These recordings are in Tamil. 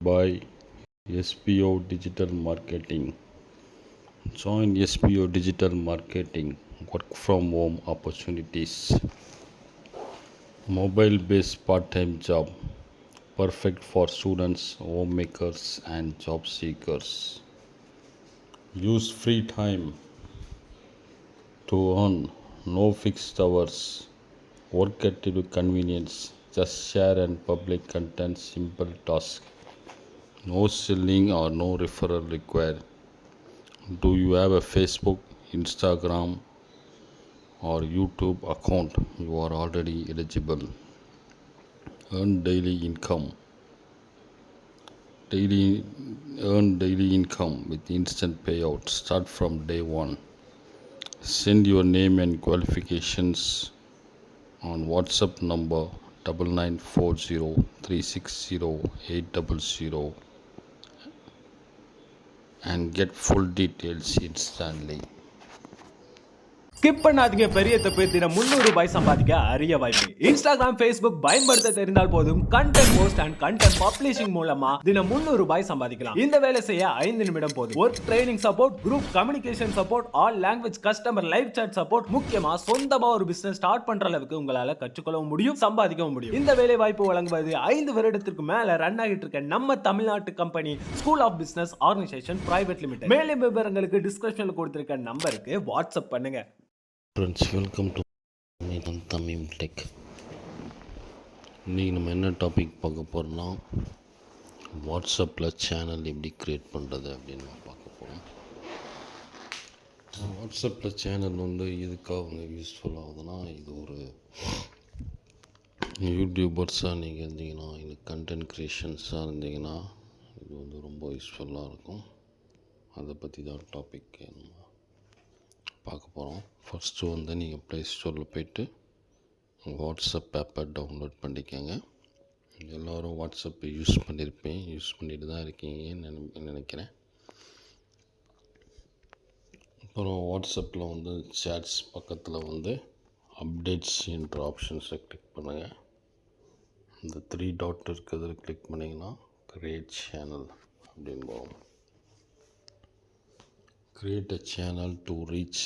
by SPO Digital Marketing. Join SPO Digital Marketing work from home opportunities. Mobile based part time job perfect for students, homemakers, and job seekers. Use free time to earn, no fixed hours. Work at your convenience. Just share and public content, simple task. No selling or no referral required. Do you have a Facebook, Instagram, or YouTube account? You are already eligible. Earn daily income. Daily Earn daily income with instant payout. Start from day one. Send your name and qualifications on WhatsApp number 9940360800 and get full details instantly. Skip பண்ணாதீங்க. பெரிய தப்பு. தினம் 300 ரூபாய் சம்பாதிக்க அரிய வாய்ப்பு. இன்ஸ்டாகிராம், ஃபேஸ்புக் பயன்படுத்த தெரிந்தால் போதும். Content post and content publishing மூலமா தினம் 300 ரூபாய் சம்பாதிக்கலாம். இந்த வேலை செய்ய 5 நிமிடம் போதும். Work training support, group communication support, all language customer live chat support, முக்கியமா சொந்தமா ஒரு பிசினஸ் ஸ்டார்ட் பண்ற அளவுக்கு உங்களால கற்றுக்கொள்ளவும் முடியும், சம்பாதிக்கவும் முடியும். இந்த வேலை வாய்ப்பு வழங்குவது 5 வருடத்திற்கு மேல ரன் ஆகிட்டு இருக்க நம்ம தமிழ்நாட்டு company school of business organisation private limited. மேலும் விவரங்களுக்கு டிஸ்கிரிப்ஷன்ல கொடுத்திருக்க நம்பருக்கு வாட்ஸ்அப் பண்ணுங்க. Friends, welcome to Tamil tech. இன்றைக்கி நம்ம என்ன டாபிக் பார்க்க போகிறோம்னா, வாட்ஸ்அப்பில் சேனல் எப்படி க்ரியேட் பண்ணுறது அப்படின்னு நம்ம பார்க்க போகிறோம். வாட்ஸ்அப்பில் சேனல் எதுக்காக யூஸ்ஃபுல் ஆகுதுன்னா, இது ஒரு யூடியூபர்ஸாக நீங்கள் இருந்தீங்கன்னா, இல்லை கண்டென்ட் க்ரியேஷன்ஸாக இருந்தீங்கன்னா இது ரொம்ப யூஸ்ஃபுல்லாக இருக்கும். அதை பற்றி தான் டாபிக் நம்ம பார்க்க போகிறோம். ஃபஸ்ட்டு நீங்கள் ப்ளே ஸ்டோரில் போய்ட்டு வாட்ஸ்அப் ஆப்பை டவுன்லோட் பண்ணிக்கோங்க. எல்லோரும் வாட்ஸ்அப்பை யூஸ் பண்ணிட்டு தான் இருக்கீங்கன்னு நினைக்கிறேன். அப்புறம் வாட்ஸ்அப்பில் சேட்ஸ் பக்கத்தில் அப்டேட்ஸ் என்ற ஆப்ஷன்ஸை கிளிக் பண்ணுங்கள். இந்த 3 டாட் இருக்கிறத கிளிக் பண்ணிங்கன்னா கிரியேட் சேனல் அப்படின்னு போகும். Create a channel to reach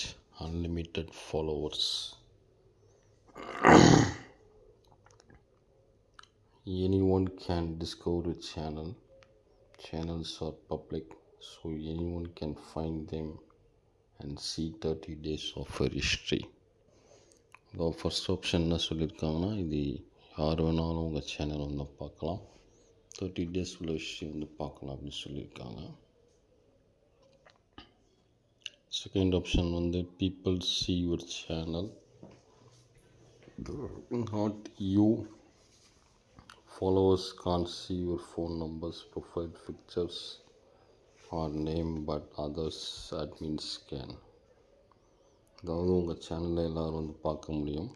unlimited followers. Anyone can discover a channel. Channels are public, so anyone can find them and see 30 days of history. The first option என்ன சொல்லியிருக்காங்கன்னா, இது யார் வேணாலும் உங்கள் சேனல் பார்க்கலாம், 30 days உள்ள ஹிஸ்ட்ரி பார்க்கலாம் அப்படின்னு சொல்லியிருக்காங்க. Second option people see your channel, not you. Followers can't see your phone numbers, profile pictures or name, but others admins can. அதாவது உங்கள் சேனலில் எல்லோரும் பார்க்க முடியும்.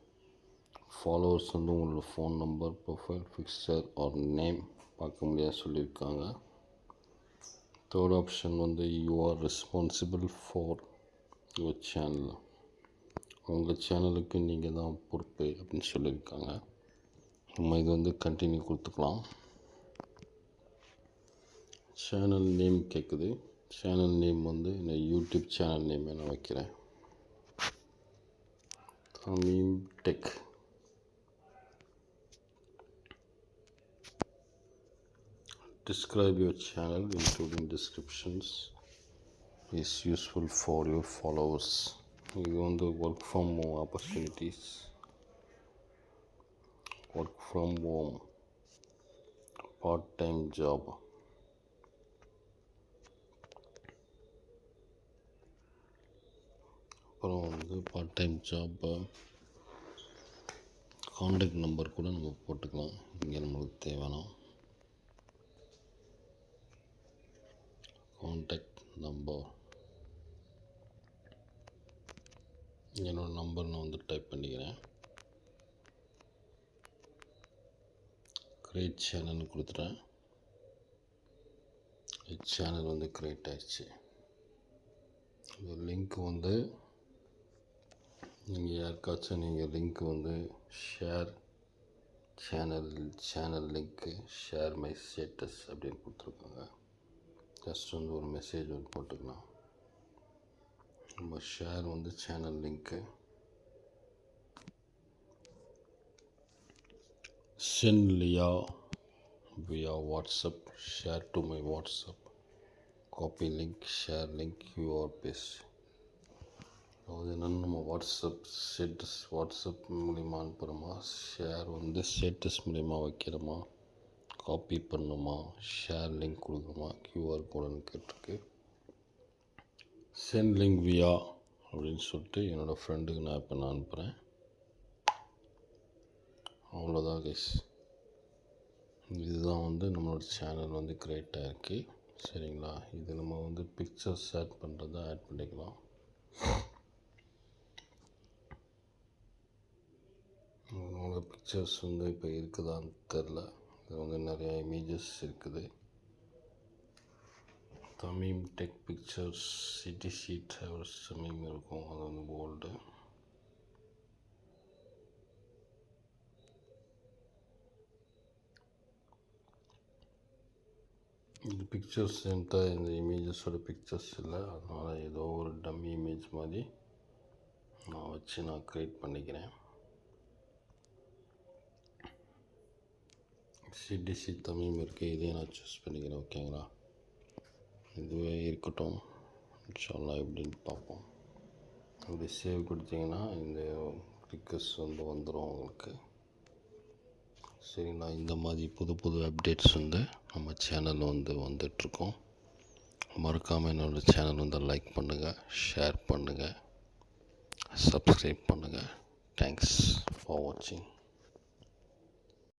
ஃபாலோவர்ஸ் உங்களோட phone number, profile picture or name பார்க்க முடியாது சொல்லியிருக்காங்க. Third option you are responsible for your channel. உங்கள் சேனலுக்கு நீங்கள் தான் பொறுப்பு அப்படின்னு சொல்லியிருக்காங்க. நம்ம இது கண்டினியூ கொடுத்துக்கலாம். சேனல் நேம் கேட்குது. சேனல் நேம் நான் யூடியூப் சேனல் நேம் நான் வைக்கிறேன், Tamil tech. Describe your channel including descriptions is useful for your followers. இது work from home opportunities, work from home, part-time job. அப்புறம் part-time job காண்டாக்ட் நம்பர் கூட நம்ம போட்டுக்கலாம். இங்கே நம்மளுக்கு தேவைன்னா காண்டாக்ட் நம்பர், என்னோடய நம்பர் நான் டைப் பண்ணிக்கிறேன். கிரியேட் சேனல்னு கொடுத்துட்டேன். சேனல் கிரியேட் ஆகிடுச்சு. இந்த லிங்க் நீங்கள் யாருக்காச்சும் link share channel link share my status அப்படின்னு கொடுத்துருக்காங்க. ஜஸ்ட் வந்து ஒரு மெசேஜ் வந்து போட்டுக்கலாம். நம்ம ஷேர் வந்து channel link. Send Leah via WhatsApp, share to my WhatsApp, copy link, share link, QR paste. அதாவது என்னென்னு நம்ம வாட்ஸ்அப் மூலிமா அனுப்புகிறோமா, ஷேர் வந்து ஸ்டேட்டஸ் மூலிமா வைக்கிறோமா, காப்பி பண்ணணுமா, ஷேர் லிங்க் கொடுக்குறோமா, கியூஆர் கோடுன்னு கேட்டிருக்கு. சென்ட் லிங்க் வியா அப்படின்னு சொல்லிட்டு என்னோடய ஃப்ரெண்டுக்கு நான் இப்போ நான் அனுப்புகிறேன். அவ்வளோதான் கைஸ். இதுதான் வந்து நம்மளோட சேனல் வந்து க்ரியேட் ஆகிருக்கு. சரிங்களா? இது நம்ம வந்து பிக்சர்ஸ் ஆட் பண்ணுறதை ஆட் பண்ணிக்கலாம். நம்மளோட பிக்சர்ஸ் வந்து இப்போ இருக்குதான்னு தெரில. இது வந்து நிறையா இமேஜஸ் இருக்குது. Tamim tech pictures CDC travels Tamim இருக்கும். அது வந்து போல்டு. இந்த பிக்சர்ஸ் என்கிட்ட இந்த இமேஜஸோட பிக்சர்ஸ் இல்லை. அதனால் ஏதோ ஒரு டம்மி இமேஜ் மாதிரி நான் க்ரியேட் பண்ணிக்கிறேன். சிடிசி தமீம் இருக்குது, இதையும் நான் சூஸ் பண்ணிக்கிறேன். ஓகேங்களா? இதுவே இருக்கட்டும். இன்ஷால்லா எப்படின்னு பார்ப்போம். அப்படி சேவ் கொடுத்தீங்கன்னா இந்த பிக்சர்ஸ் வந்து வந்துடும் உங்களுக்கு. சரிங்களா? இந்த மாதிரி புது அப்டேட்ஸ் வந்து நம்ம சேனலில் வந்து வந்துட்ருக்கோம். மறக்காமல் என்னோடய சேனல் வந்து லைக் பண்ணுங்கள், ஷேர் பண்ணுங்கள், சப்ஸ்கிரைப் பண்ணுங்கள். தேங்க்ஸ் ஃபார் வாட்சிங்.